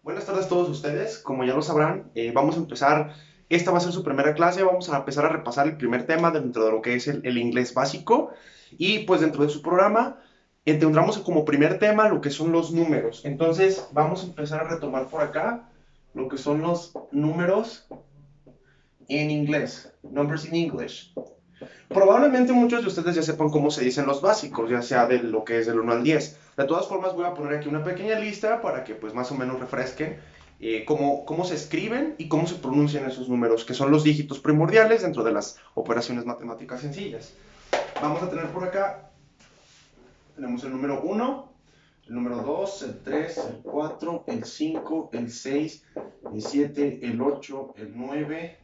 Buenas tardes a todos ustedes. Como ya lo sabrán, vamos a empezar, esta va a ser su primera clase, vamos a empezar a repasar el primer tema dentro de lo que es el inglés básico y pues dentro de su programa tendremos como primer tema lo que son los números. Entonces vamos a empezar a retomar por acá lo que son los números en inglés, numbers in English. Probablemente muchos de ustedes ya sepan cómo se dicen los básicos, ya sea de lo que es del 1 al 10. De todas formas, voy a poner aquí una pequeña lista para que pues más o menos refresquen cómo se escriben y cómo se pronuncian esos números, que son los dígitos primordiales dentro de las operaciones matemáticas sencillas. Vamos a tener por acá, tenemos el número 1, el número 2, el 3, el 4, el 5, el 6, el 7, el 8, el 9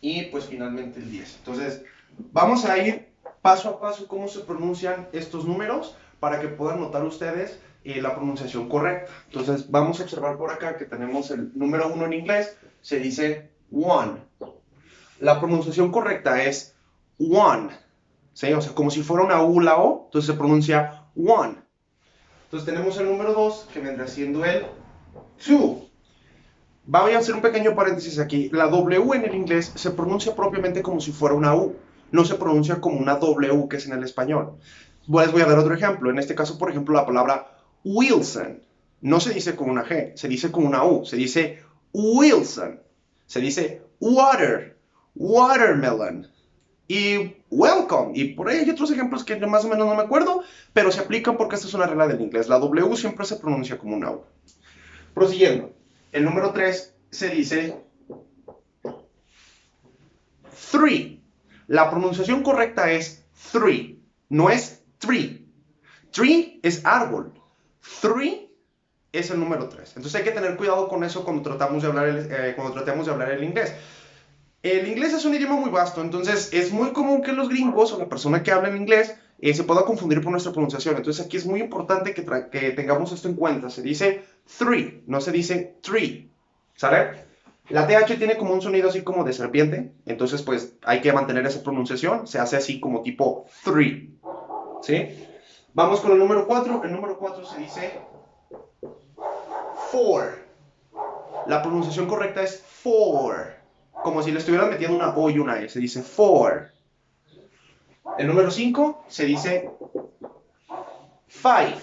y pues finalmente el 10. Entonces, vamos a ir paso a paso cómo se pronuncian estos números para que puedan notar ustedes la pronunciación correcta. Entonces, vamos a observar por acá que tenemos el número 1 en inglés, se dice one. La pronunciación correcta es one, ¿sí? O sea, como si fuera una U la O, entonces se pronuncia one. Entonces tenemos el número 2 que vendrá siendo el two. Voy a hacer un pequeño paréntesis aquí. La W en el inglés se pronuncia propiamente como si fuera una U. No se pronuncia como una W que es en el español. Les voy a dar otro ejemplo. En este caso, por ejemplo, la palabra Wilson no se dice con una G, se dice con una U. Se dice Wilson. Se dice water, watermelon y welcome. Y por ahí hay otros ejemplos que más o menos no me acuerdo, pero se aplican porque esta es una regla del inglés. La W siempre se pronuncia como una U. Prosiguiendo. El número 3 se dice three. La pronunciación correcta es three, no es tree. Tree es árbol. Three es el número 3. Entonces hay que tener cuidado con eso cuando tratamos de hablar el inglés. El inglés es un idioma muy vasto, entonces es muy común que los gringos o la persona que habla en inglés se pueda confundir por nuestra pronunciación. Entonces aquí es muy importante que tengamos esto en cuenta. Se dice three, no se dice tree. ¿Sale? La TH tiene como un sonido así como de serpiente, entonces pues hay que mantener esa pronunciación, se hace así como tipo three, ¿sí? Vamos con el número 4. El número 4 se dice four. La pronunciación correcta es four, como si le estuvieran metiendo una O y una E, se dice four. El número 5 se dice five.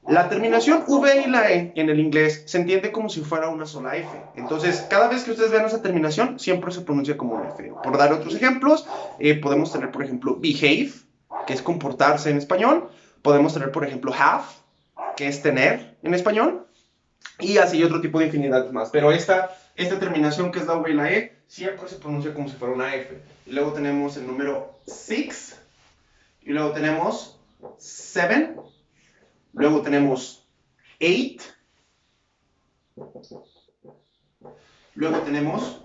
La terminación V y la E en el inglés se entiende como si fuera una sola F. Entonces, cada vez que ustedes vean esa terminación, siempre se pronuncia como una F. Por dar otros ejemplos, podemos tener, por ejemplo, behave, que es comportarse en español. Podemos tener, por ejemplo, have, que es tener en español. Y así otro tipo de infinidades más. Pero esta terminación, que es la V y la E, siempre se pronuncia como si fuera una F. Y luego tenemos el número 6. Y luego tenemos 7. Luego tenemos 8. Luego tenemos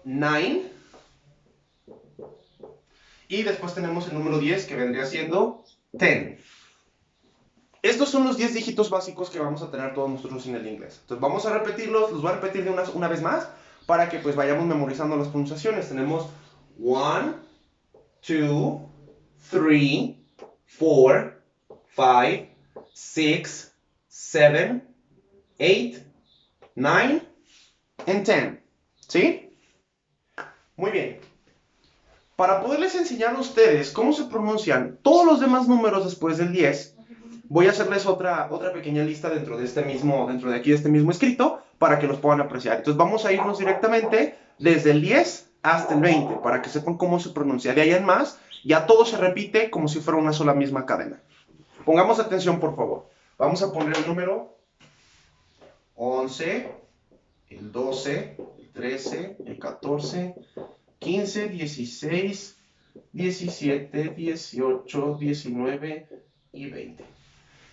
9. Y después tenemos el número 10, que vendría siendo 10. Estos son los 10 dígitos básicos que vamos a tener todos nosotros en el inglés. Entonces vamos a repetirlos, los voy a repetir de una vez más para que pues vayamos memorizando las pronunciaciones. Tenemos 1, 2, 3, 4, 5, 6, 7, 8, 9 y 10. ¿Sí? Muy bien. Para poderles enseñar a ustedes cómo se pronuncian todos los demás números después del 10, voy a hacerles otra pequeña lista dentro de aquí de este mismo escrito, para que los puedan apreciar. Entonces vamos a irnos directamente desde el 10 hasta el 20, para que sepan cómo se pronuncia. De ahí en más, ya todo se repite como si fuera una sola misma cadena. Pongamos atención, por favor. Vamos a poner el número 11, el 12, el 13, el 14, 15, 16, 17, 18, 19 y 20.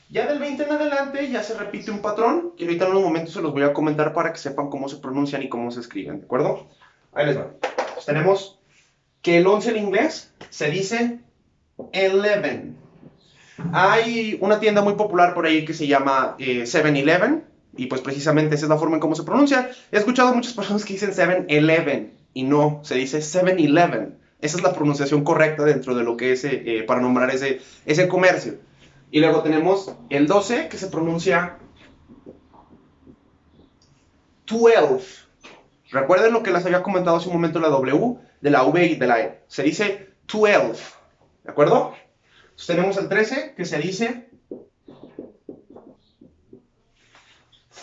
Ya del 20 en adelante ya se repite un patrón, que ahorita en unos momentos se los voy a comentar para que sepan cómo se pronuncian y cómo se escriben, ¿de acuerdo? Ahí les va. Entonces tenemos que el 11 en inglés se dice 11. Hay una tienda muy popular por ahí que se llama 7-Eleven, y pues precisamente esa es la forma en cómo se pronuncia. He escuchado muchas personas que dicen 7-Eleven, y no, se dice 7-Eleven. Esa es la pronunciación correcta dentro de lo que es para nombrar ese comercio. Y luego tenemos el 12, que se pronuncia 12. Recuerden lo que les había comentado hace un momento, la W, de la V y de la E. Se dice 12. ¿De acuerdo? Entonces tenemos el 13, que se dice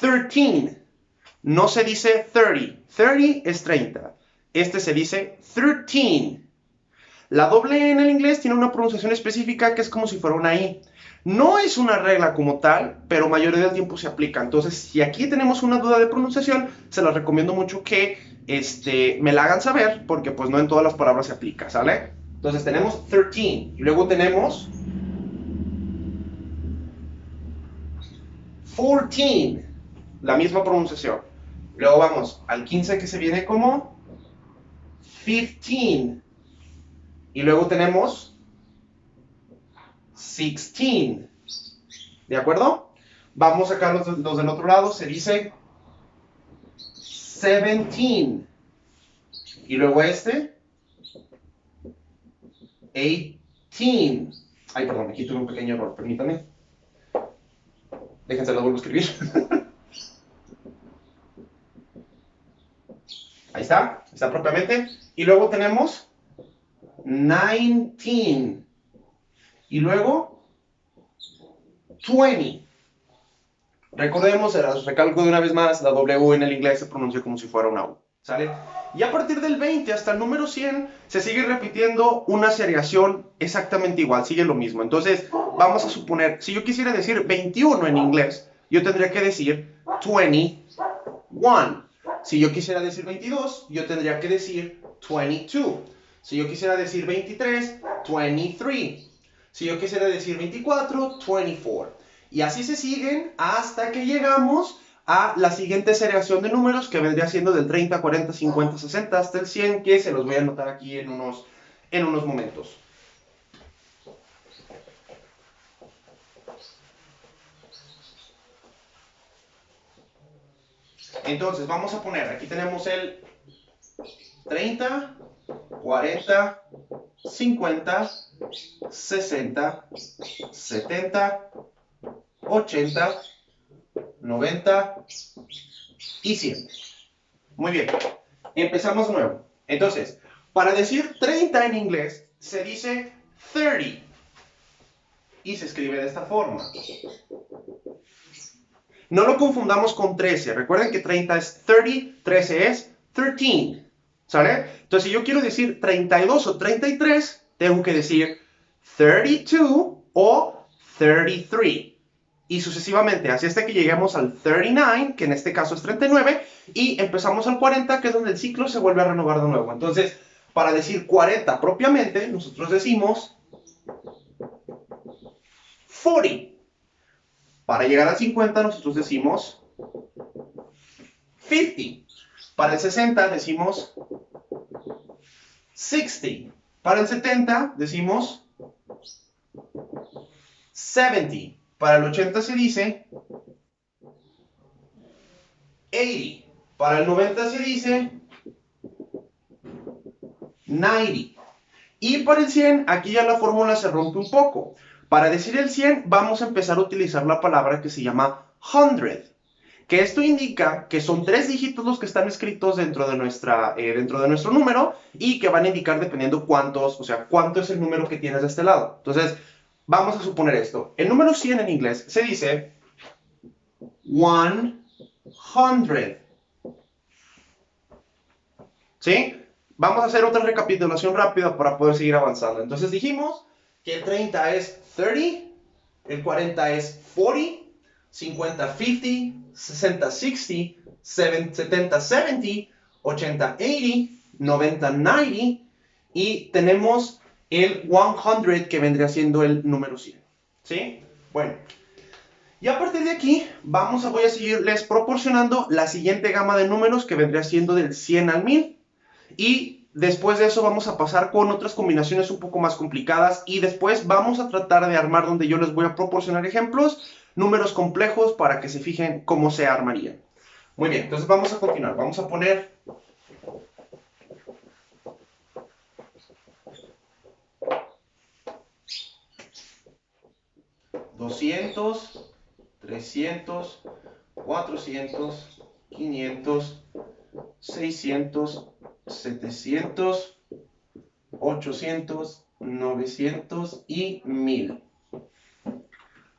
13. No se dice 30. 30 es 30. Este se dice 13. La doble E en el inglés tiene una pronunciación específica que es como si fuera una I. No es una regla como tal, pero mayoría del tiempo se aplica. Entonces, si aquí tenemos una duda de pronunciación, se las recomiendo mucho que me la hagan saber, porque pues no en todas las palabras se aplica, ¿sale? Entonces tenemos 13 y luego tenemos 14, la misma pronunciación. Luego vamos al 15 que se viene como 15. Y luego tenemos 16. ¿De acuerdo? Vamos a sacar los del otro lado. Se dice 17. Y luego 18. Ay, perdón, aquí tuve un pequeño error. Permítanme. Déjense, lo vuelvo a escribir. Ahí está propiamente. Y luego tenemos 19. Y luego 20. Recordemos, se las recalco de una vez más, la W en el inglés se pronuncia como si fuera una U. ¿Sale? Y a partir del 20 hasta el número 100 se sigue repitiendo una seriación exactamente igual, sigue lo mismo. Entonces, vamos a suponer, si yo quisiera decir 21 en inglés, yo tendría que decir 21. Si yo quisiera decir 22, yo tendría que decir 22. Si yo quisiera decir 23, 23. Si yo quisiera decir 24, 24. Y así se siguen hasta que llegamos a la siguiente seriación de números, que vendría siendo del 30, 40, 50, 60 hasta el 100, que se los voy a anotar aquí en unos momentos. Entonces, vamos a poner, aquí tenemos el 30, 40, 50, 60, 70, 80, 90 y 100. Muy bien, empezamos de nuevo. Entonces, para decir 30 en inglés, se dice 30 y se escribe de esta forma. No lo confundamos con 13. Recuerden que 30 es 30, 13 es 13. ¿Sale? Entonces, si yo quiero decir 32 o 33, tengo que decir 32 o 33. Y sucesivamente, así hasta que lleguemos al 39, que en este caso es 39, y empezamos al 40, que es donde el ciclo se vuelve a renovar de nuevo. Entonces, para decir 40 propiamente, nosotros decimos 40. Para llegar al 50, nosotros decimos 50. Para el 60 decimos 60. Para el 70 decimos 70. Para el 80 se dice 80. Para el 90 se dice 90. Y para el 100, aquí ya la fórmula se rompe un poco. Para decir el 100, vamos a empezar a utilizar la palabra que se llama 100. Que esto indica que son 3 dígitos los que están escritos dentro de nuestro número y que van a indicar dependiendo cuánto es el número que tienes de este lado. Entonces, vamos a suponer esto. El número 100 en inglés se dice 100. ¿Sí? Vamos a hacer otra recapitulación rápida para poder seguir avanzando. Entonces dijimos que el 30 es 30, el 40 es 40, 50 50, 60 60, 70 70, 80 80, 90 90 y tenemos el 100 que vendría siendo el número 100. ¿Sí? Bueno. Y a partir de aquí voy a seguirles proporcionando la siguiente gama de números que vendría siendo del 100 al 1000. Y después de eso vamos a pasar con otras combinaciones un poco más complicadas y después vamos a tratar de armar donde yo les voy a proporcionar ejemplos, números complejos para que se fijen cómo se armarían. Muy bien, entonces vamos a continuar. Vamos a poner 200, 300, 400, 500, 600, 700, 800, 900 y 1000.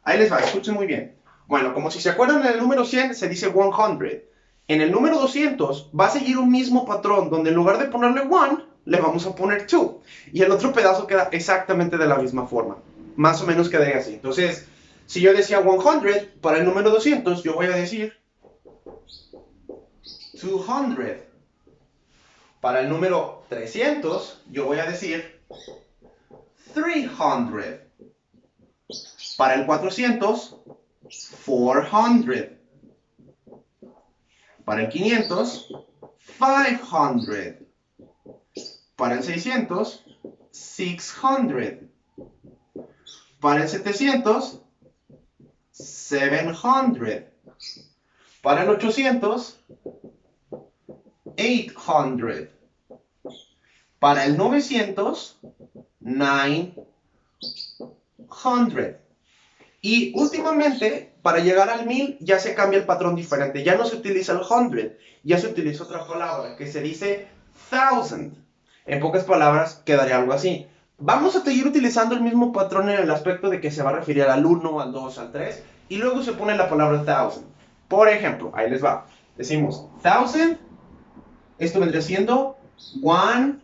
Ahí les va, escuchen muy bien. Bueno, como si se acuerdan, en el número 100 se dice 100. En el número 200 va a seguir un mismo patrón, donde en lugar de ponerle 1, le vamos a poner 2. Y el otro pedazo queda exactamente de la misma forma. Más o menos quedaría así. Entonces, si yo decía 100 para el número 200, yo voy a decir 200. Para el número 300, yo voy a decir 300. Para el 400, 400. Para el 500, 500. Para el 600, 600. Para el 700, 700. Para el 800, 800. Para el 900, 900. Y últimamente, para llegar al 1000, ya se cambia el patrón diferente. Ya no se utiliza el 100, ya se utiliza otra palabra que se dice 1000. En pocas palabras, quedaría algo así. Vamos a seguir utilizando el mismo patrón en el aspecto de que se va a referir al 1, al 2, al 3, y luego se pone la palabra 1000. Por ejemplo, ahí les va. Decimos 1000, esto vendría siendo 1000.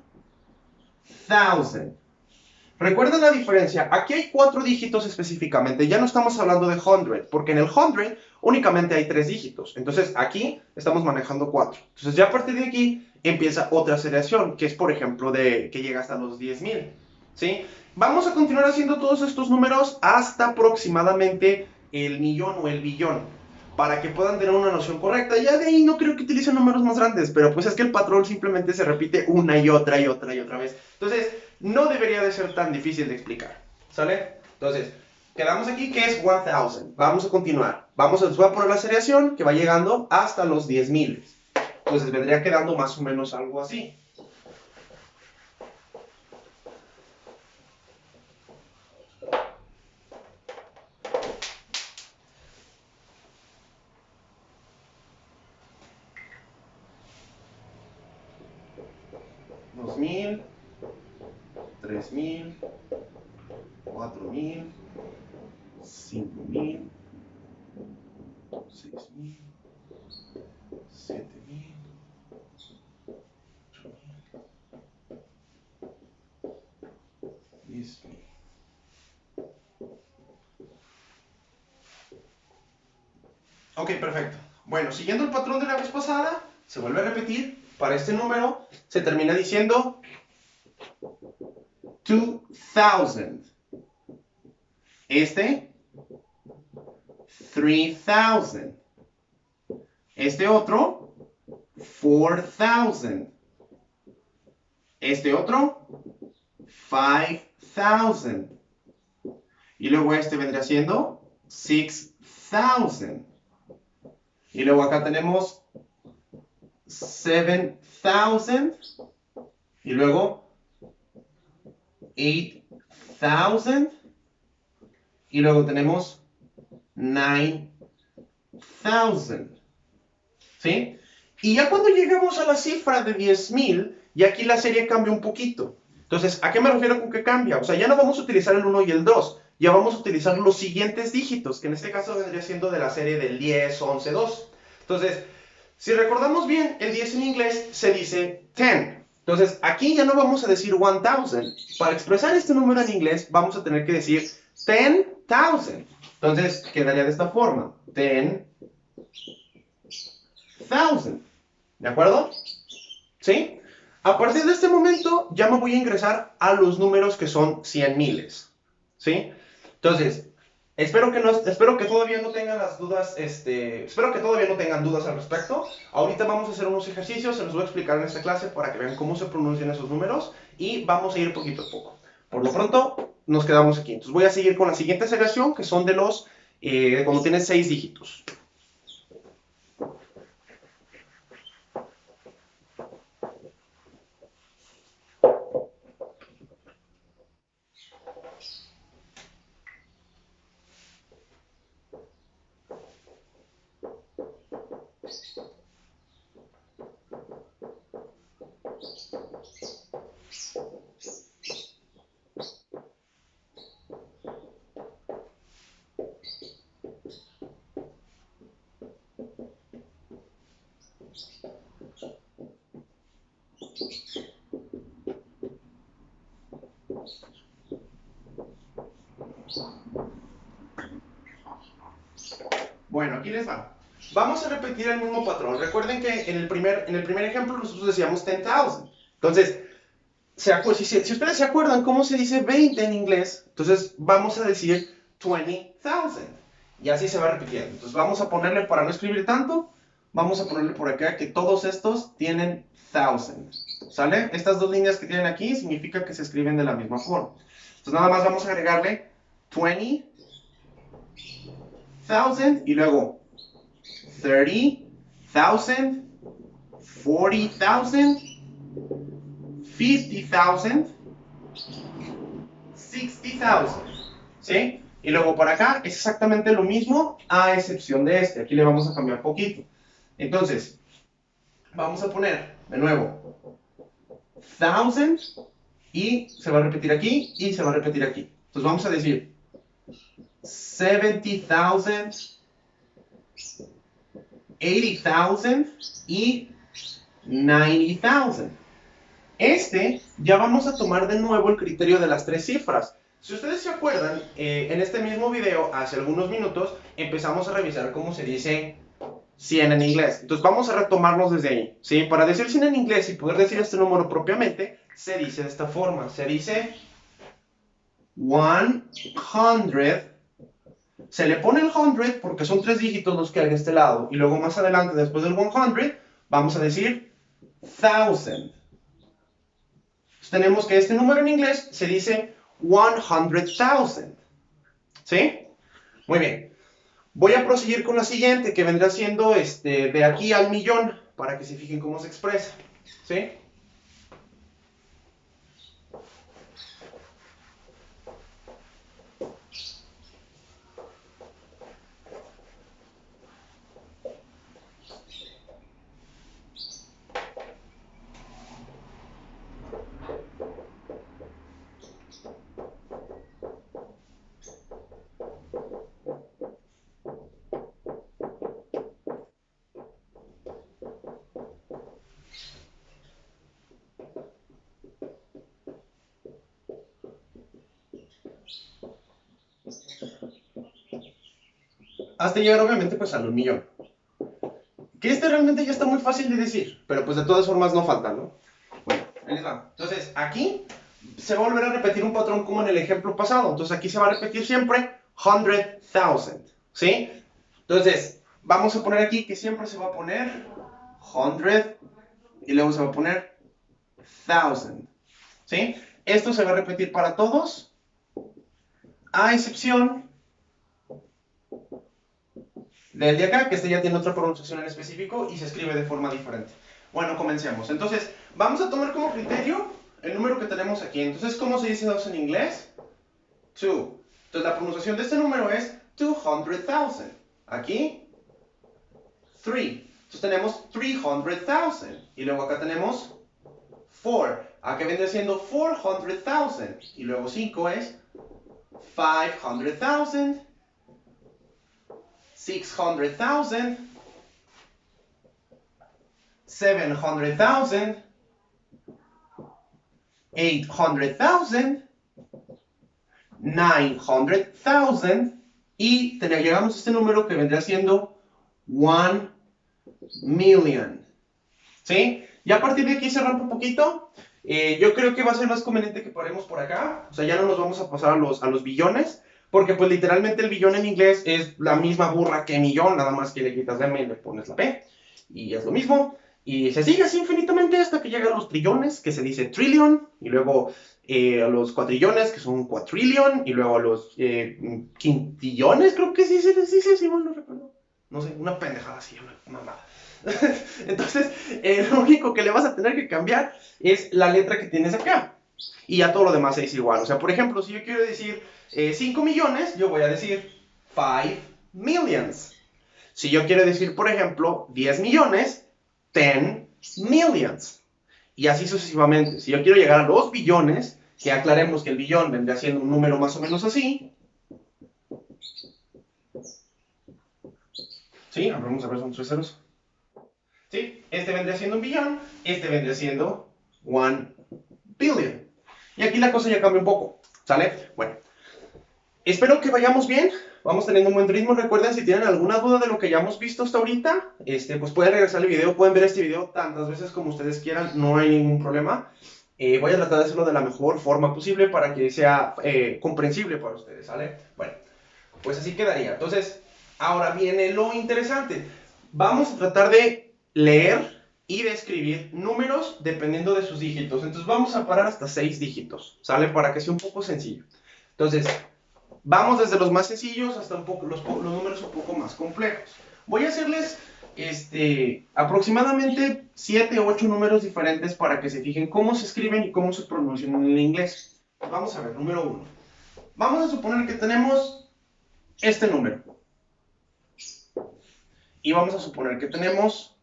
¿Recuerden la diferencia? Aquí hay 4 dígitos específicamente. Ya no estamos hablando de 100, porque en el 100 únicamente hay 3 dígitos. Entonces aquí estamos manejando 4. Entonces ya a partir de aquí empieza otra aceleración, que es por ejemplo de que llega hasta los 10,000. ¿Sí? Vamos a continuar haciendo todos estos números hasta aproximadamente el millón o el billón, para que puedan tener una noción correcta. Ya de ahí no creo que utilicen números más grandes, pero pues es que el patrón simplemente se repite una y otra y otra y otra vez. Entonces, no debería de ser tan difícil de explicar, ¿sale? Entonces, quedamos aquí que es 1000. Vamos a continuar. Les voy a poner la seriación que va llegando hasta los 10,000. Entonces, vendría quedando más o menos algo así. $2,000, $3,000, $4,000, $5,000, $6,000, $7,000, $8,000, $10,000. Ok, perfecto. Bueno, siguiendo el patrón de la vez pasada, se vuelve a repetir. Para este número se termina diciendo 2000. Este, 3000. Este otro, 4000. Este otro, 5000. Y luego este vendría siendo 6000. Y luego acá tenemos 7000. Y luego 8000. Y luego tenemos 9000. ¿Sí? Y ya cuando llegamos a la cifra de 10,000, y aquí la serie cambia un poquito. Entonces, ¿a qué me refiero con que cambia? O sea, ya no vamos a utilizar el 1 y el 2, ya vamos a utilizar los siguientes dígitos, que en este caso vendría siendo de la serie del 10, 11, 2. Entonces, si recordamos bien, el 10 en inglés se dice 10. Entonces, aquí ya no vamos a decir 1000. Para expresar este número en inglés, vamos a tener que decir 10,000. Entonces, quedaría de esta forma. 10,000. ¿De acuerdo? ¿Sí? A partir de este momento, ya me voy a ingresar a los números que son 100 miles. ¿Sí? Entonces, espero que todavía no tengan las dudas, espero que todavía no tengan dudas al respecto. Ahorita vamos a hacer unos ejercicios, se los voy a explicar en esta clase para que vean cómo se pronuncian esos números y vamos a ir poquito a poco. Por lo pronto, nos quedamos aquí. Entonces voy a seguir con la siguiente aceleración, que son de los, cuando tienes 6 dígitos. les va. Vamos a repetir el mismo patrón. Recuerden que en el primer ejemplo nosotros decíamos 10,000. Entonces, si ustedes se acuerdan cómo se dice 20 en inglés, entonces vamos a decir 20,000. Y así se va repitiendo. Entonces vamos a ponerle, para no escribir tanto, vamos a ponerle por acá que todos estos tienen 1000. ¿Sale? Estas dos líneas que tienen aquí significa que se escriben de la misma forma. Entonces nada más vamos a agregarle 20,000 y luego 30,000, 40,000, 50,000, 60,000. ¿Sí? Y luego para acá es exactamente lo mismo, a excepción de este. Aquí le vamos a cambiar poquito. Entonces, vamos a poner de nuevo 1000 y se va a repetir aquí y se va a repetir aquí. Entonces vamos a decir 70,000, 80,000 y 90,000. Ya vamos a tomar de nuevo el criterio de las tres cifras. Si ustedes se acuerdan, en este mismo video, hace algunos minutos, empezamos a revisar cómo se dice 100 en inglés. Entonces vamos a retomarnos desde ahí, ¿sí? Para decir 100 en inglés y poder decir este número propiamente, se dice de esta forma. Se dice 100. Se le pone el 100 porque son 3 dígitos los que hay de este lado. Y luego más adelante, después del 100, vamos a decir 1000. Tenemos que este número en inglés se dice 100,000. ¿Sí? Muy bien. Voy a proseguir con la siguiente, que vendrá siendo de aquí al millón, para que se fijen cómo se expresa. ¿Sí? Hasta llegar obviamente pues al millón. Que realmente ya está muy fácil de decir, pero pues de todas formas no falta, ¿no? Bueno, ahí les va. Entonces aquí se va a volver a repetir un patrón como en el ejemplo pasado. Entonces aquí se va a repetir siempre 100,000, ¿sí? Entonces vamos a poner aquí que siempre se va a poner 100 y luego se va a poner 1000, ¿sí? Esto se va a repetir para todos, a excepción del de acá, que ya tiene otra pronunciación en específico y se escribe de forma diferente. Bueno, comencemos. Entonces, vamos a tomar como criterio el número que tenemos aquí. Entonces, ¿cómo se dice 2 en inglés? 2. Entonces, la pronunciación de este número es 200,000. Aquí, 3. Entonces, tenemos 300,000. Y luego acá tenemos 4. Acá vendría siendo 400,000. Y luego 5 es 500,000. 600,000, 700,000, 800,000, 900,000 y llegamos a este número que vendría siendo 1,000,000. ¿Sí? Ya a partir de aquí se rompe un poquito. Yo creo que va a ser más conveniente que paremos por acá. O sea, ya no nos vamos a pasar a los billones. Porque pues literalmente el billón en inglés es la misma burra que millón, nada más que le quitas la M y le pones la P. Y es lo mismo. Y se sigue así infinitamente hasta que llega a los trillones, que se dice trillion. Y luego a los cuatrillones, que son quadrillion. Y luego a los quintillones, creo que sí se les dice, si mal no recuerdo. No sé, una pendejada así, una mamada. Entonces, lo único que le vas a tener que cambiar es la letra que tienes acá. Y ya todo lo demás es igual. O sea, por ejemplo, si yo quiero decir 5 millones, yo voy a decir 5 millions. Si yo quiero decir, por ejemplo, 10 millones, 10 millions. Y así sucesivamente. Si yo quiero llegar a los billones, que aclaremos que el billón vendría siendo un número más o menos así. ¿Sí? Vamos a ver, son 3 ceros. ¿Sí? Este vendría siendo un billón, este vendría siendo 1 billion. Y aquí la cosa ya cambia un poco, ¿sale? Bueno, Espero que vayamos bien, vamos teniendo un buen ritmo. Recuerden, si tienen alguna duda de lo que ya hemos visto hasta ahorita, pues pueden regresar al video, pueden ver este video tantas veces como ustedes quieran, no hay ningún problema. Voy a tratar de hacerlo de la mejor forma posible para que sea comprensible para ustedes, ¿sale? Bueno, pues así quedaría. Entonces, ahora viene lo interesante. Vamos a tratar de leer y de escribir números dependiendo de sus dígitos. Entonces vamos a parar hasta 6 dígitos, ¿sale? Para que sea un poco sencillo. Entonces, vamos desde los más sencillos hasta los números un poco más complejos. Voy a hacerles aproximadamente 7 o 8 números diferentes para que se fijen cómo se escriben y cómo se pronuncian en el inglés. Vamos a ver, número 1. Vamos a suponer que tenemos este número. Y vamos a suponer que tenemos...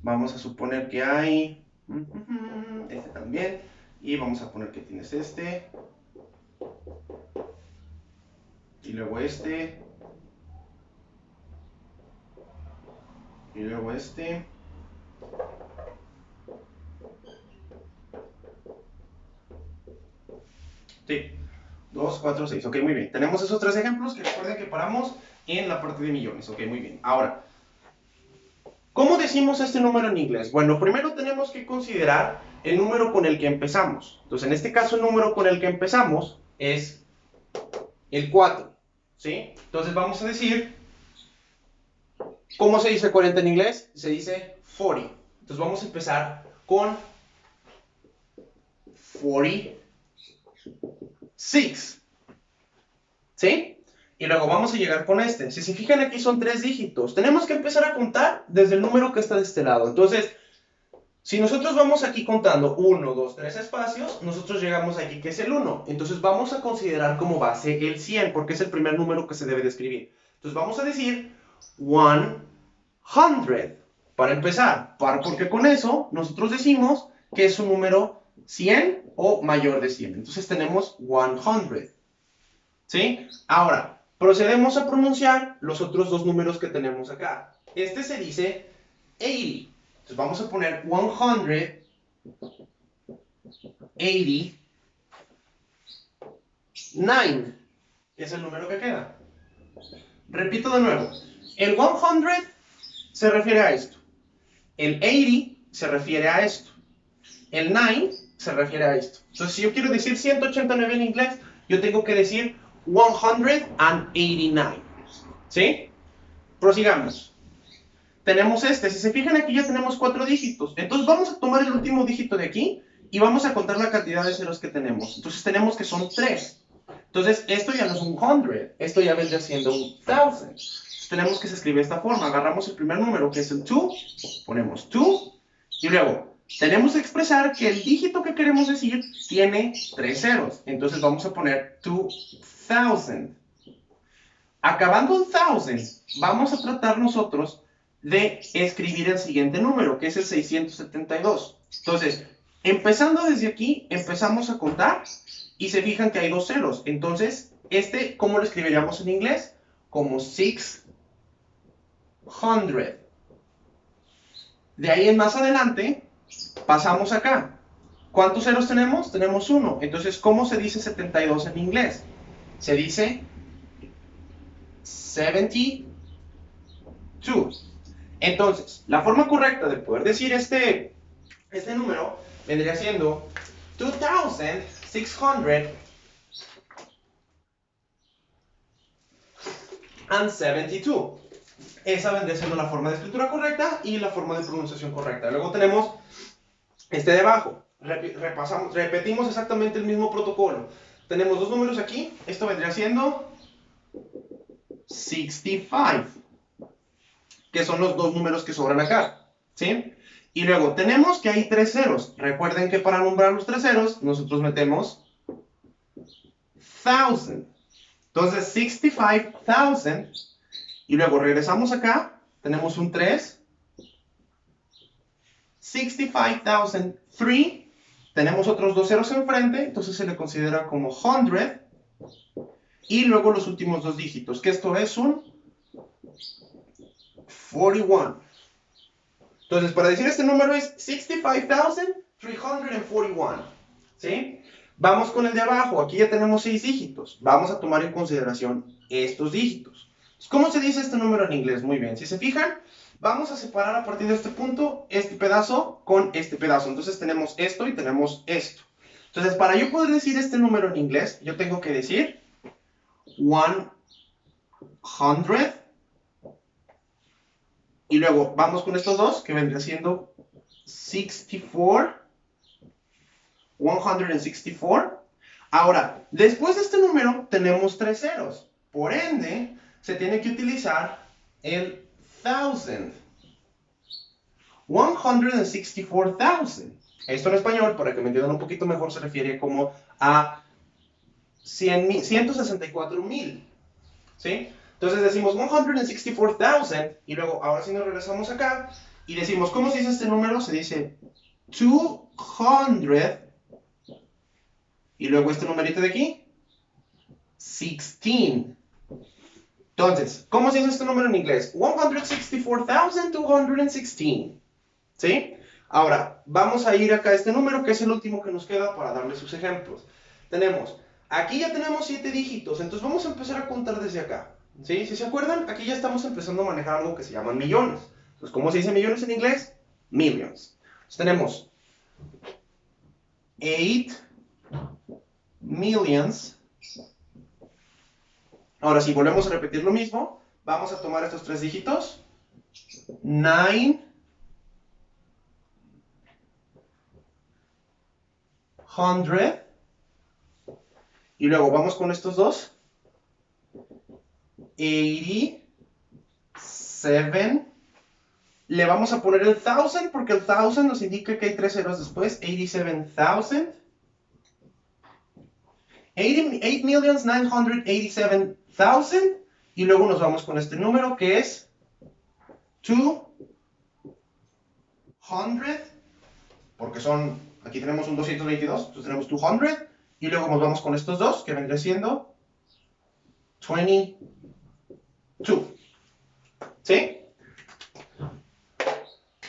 Vamos a suponer que hay... Este también. Y vamos a poner que tienes este. Y luego este. Y luego este. Sí. 2, 4, 6. Ok, muy bien. Tenemos esos 3 ejemplos que recuerden que paramos en la parte de millones. Ok, muy bien. Ahora, ¿cómo decimos este número en inglés? Bueno, primero tenemos que considerar el número con el que empezamos. Entonces, en este caso, el número con el que empezamos es el 4. ¿Sí? Entonces, vamos a decir, ¿cómo se dice 40 en inglés? Se dice 40. Entonces, vamos a empezar con 46. ¿Sí? Y luego vamos a llegar con este. Si se fijan aquí son 3 dígitos. Tenemos que empezar a contar desde el número que está de este lado. Entonces, si nosotros vamos aquí contando 1, 2, 3 espacios, nosotros llegamos aquí que es el 1. Entonces vamos a considerar como base el 100, porque es el primer número que se debe de escribir. Entonces vamos a decir 100, para empezar, porque con eso nosotros decimos que es un número 100 o mayor de 100. Entonces tenemos 100. ¿Sí? Ahora, procedemos a pronunciar los otros dos números que tenemos acá. Este se dice 80. Entonces vamos a poner 189. Es el número que queda. Repito de nuevo. El 100 se refiere a esto. El 80 se refiere a esto. El 9 se refiere a esto. Entonces, si yo quiero decir 189 en inglés, yo tengo que decir 189. ¿Sí? Prosigamos. Tenemos este. Si se fijan aquí ya tenemos 4 dígitos. Entonces vamos a tomar el último dígito de aquí y vamos a contar la cantidad de ceros que tenemos. Entonces tenemos que son 3. Entonces esto ya no es un 100. Esto ya vendría siendo un 1000. Entonces, tenemos que se escribe de esta forma. Agarramos el primer número que es el 2. Ponemos 2. Y luego tenemos que expresar que el dígito que queremos decir tiene 3 ceros. Entonces vamos a poner 2000. Acabando el 1000, vamos a tratar nosotros de escribir el siguiente número, que es el 672. Entonces, empezando desde aquí, empezamos a contar y se fijan que hay 2 ceros. Entonces, ¿cómo lo escribiríamos en inglés? Como 600. De ahí en más adelante, pasamos acá. ¿Cuántos ceros tenemos? Tenemos 1. Entonces, ¿cómo se dice 72 en inglés? Se dice 72. Entonces, la forma correcta de poder decir este número vendría siendo 2672. Esa vendría siendo la forma de escritura correcta y la forma de pronunciación correcta. Luego tenemos este de abajo. Repetimos exactamente el mismo protocolo. Tenemos dos números aquí. Esto vendría siendo 65, que son los dos números que sobran acá, ¿sí? Y luego tenemos que hay 3 ceros. Recuerden que para nombrar los 3 ceros, nosotros metemos 1000. Entonces, 65,000. Y luego regresamos acá, tenemos un 3. 65,003. Tenemos otros 2 ceros enfrente, entonces se le considera como 100. Y luego los últimos dos dígitos, que esto es un 41. Entonces, para decir este número es 65,341. ¿Sí? Vamos con el de abajo. Aquí ya tenemos 6 dígitos. Vamos a tomar en consideración estos dígitos. ¿Cómo se dice este número en inglés? Muy bien. Si se fijan, vamos a separar a partir de este punto este pedazo con este pedazo. Entonces tenemos esto y tenemos esto. Entonces, para yo poder decir este número en inglés, yo tengo que decir 100. Y luego vamos con estos dos, que vendría siendo 64. 164. Ahora, después de este número tenemos 3 ceros. Por ende, se tiene que utilizar el 1000. 164,000. Esto en español, para que me entiendan un poquito mejor, se refiere como a 164,000. ¿Sí? Entonces decimos 164,000 y luego ahora sí nos regresamos acá y decimos, ¿cómo se dice este número? Se dice 200 y luego este numerito de aquí, 16. Entonces, ¿cómo se dice este número en inglés? 164,216. ¿Sí? Ahora, vamos a ir acá a este número, que es el último que nos queda para darles sus ejemplos. Tenemos, aquí ya tenemos 7 dígitos, entonces vamos a empezar a contar desde acá. ¿Sí? Si se acuerdan, aquí ya estamos empezando a manejar algo que se llaman millones. Entonces, ¿cómo se dice millones en inglés? Millions. Entonces, tenemos 8 millions. Ahora, si volvemos a repetir lo mismo, vamos a tomar estos 3 dígitos. 900. Y luego vamos con estos dos. 87. Le vamos a poner el 1000 porque el 1000 nos indica que hay 3 ceros después. 87,000. 8,987,000. Y luego nos vamos con este número que es 200. Porque son, aquí tenemos un 222, entonces tenemos 200. Y luego nos vamos con estos dos, que vendría siendo 22. ¿Sí?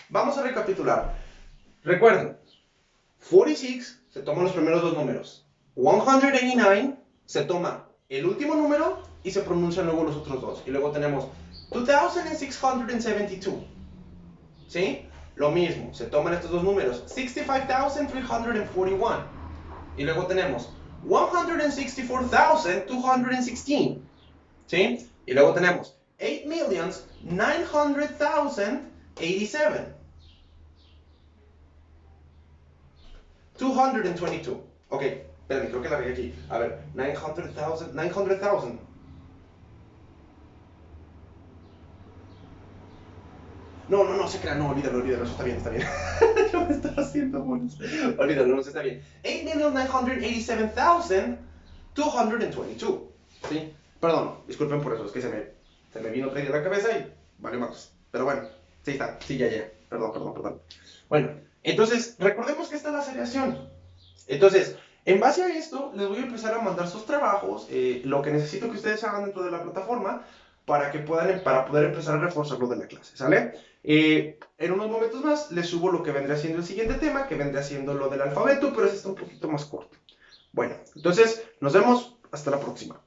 Vamos a recapitular. Recuerden, 46 se toman los primeros dos números. 189 se toma el último número y se pronuncian luego los otros dos. Y luego tenemos 2672. ¿Sí? Lo mismo, se toman estos dos números. 65,341. Y luego tenemos 164,216. ¿Sí? Y luego tenemos 8,900,087. 222. Ok, espérame, creo que la regué aquí. A ver, 900,000. 900,000. No, se crea, no, olvídalo, eso está bien. Yo me estaba haciendo bonos. Olvídalo, no, está bien. 8,987,222. ¿Sí? Perdón, disculpen por eso, es que se me vino otra idea a la cabeza y vale más. Pero bueno, sí está, sí, ya. Perdón. Bueno, entonces, recordemos que esta es la seriación. Entonces, en base a esto, les voy a empezar a mandar sus trabajos, lo que necesito que ustedes hagan dentro de la plataforma para poder empezar a reforzarlo de la clase, ¿sale? En unos momentos más les subo lo que vendría siendo el siguiente tema, que vendría siendo lo del alfabeto, pero ese está un poquito más corto. Bueno, entonces, nos vemos hasta la próxima.